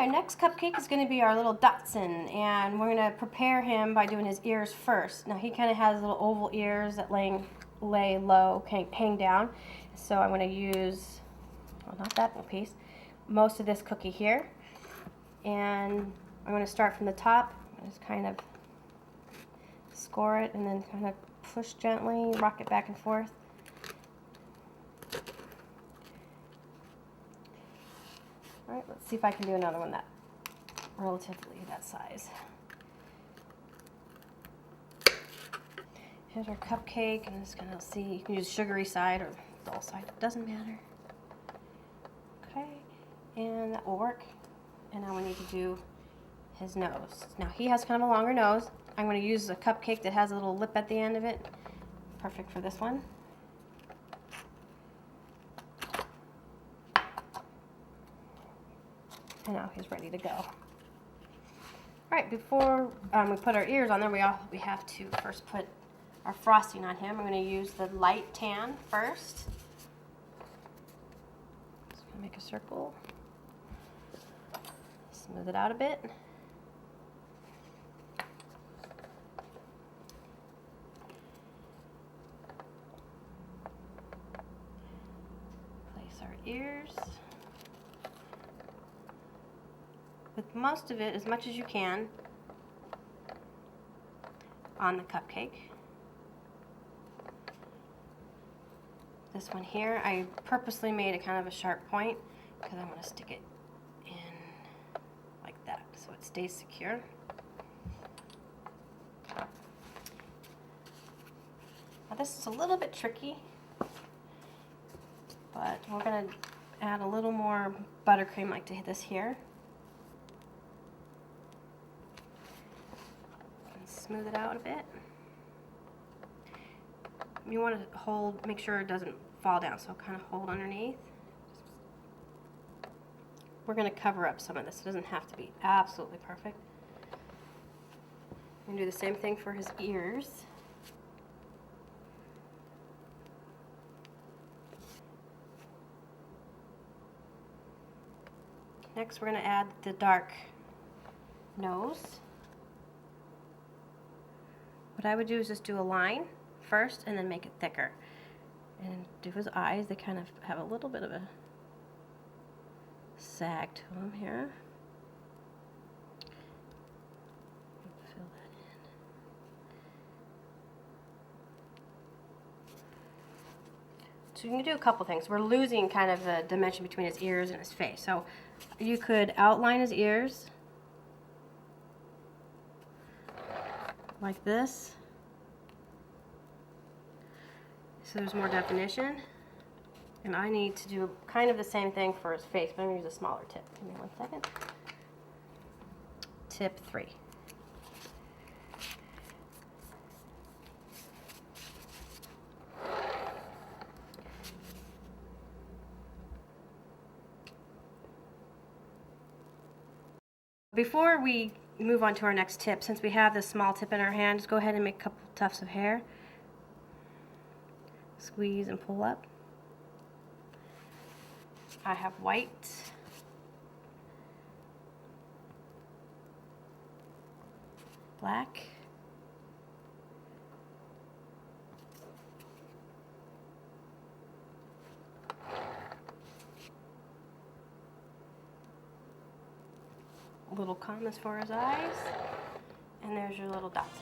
Our next cupcake is going to be our little Dachshund, and we're going to prepare him by doing his ears first. Now he kind of has little oval ears that lay low, hang down. So I'm going to use, well, not that little piece, most of this cookie here. And I'm going to start from the top, just kind of score it and then kind of push gently, rock it back and forth. Alright, let's see if I can do another one that relatively that size. Here's our cupcake, and I'm just gonna see, you can use sugary side or dull side, it doesn't matter. Okay, and that will work. And now we need to do his nose. Now he has kind of a longer nose. I'm going to use a cupcake that has a little lip at the end of it. Perfect for this one. And now he's ready to go. All right, before we put our ears on there, we have to first put our frosting on him. I'm going to use the light tan first. Just going to make a circle. Smooth it out a bit. Place our ears. With most of it, as much as you can, on the cupcake. This one here, I purposely made a kind of a sharp point because I'm going to stick it in like that so it stays secure. Now this is a little bit tricky, but we're going to add a little more buttercream like to hit this here. Smooth it out a bit. You want to hold, make sure it doesn't fall down, so kind of hold underneath. We're going to cover up some of this. It doesn't have to be absolutely perfect. I'm going to do the same thing for his ears. Next we're going to add the dark nose. What I would do is just do a line first and then make it thicker. And do his eyes, they kind of have a little bit of a sag to them here. Fill that in. So you can do a couple things. We're losing kind of the dimension between his ears and his face. So you could outline his ears like this, so there's more definition. And I need to do kind of the same thing for his face, but I'm going to use a smaller tip. Give me 1 second. Tip 3. Before we move on to our next tip, since we have this small tip in our hand, just go ahead and make a couple tufts of hair. Squeeze and pull up. I have white. Black. Little commas for his eyes. And there's your little dots.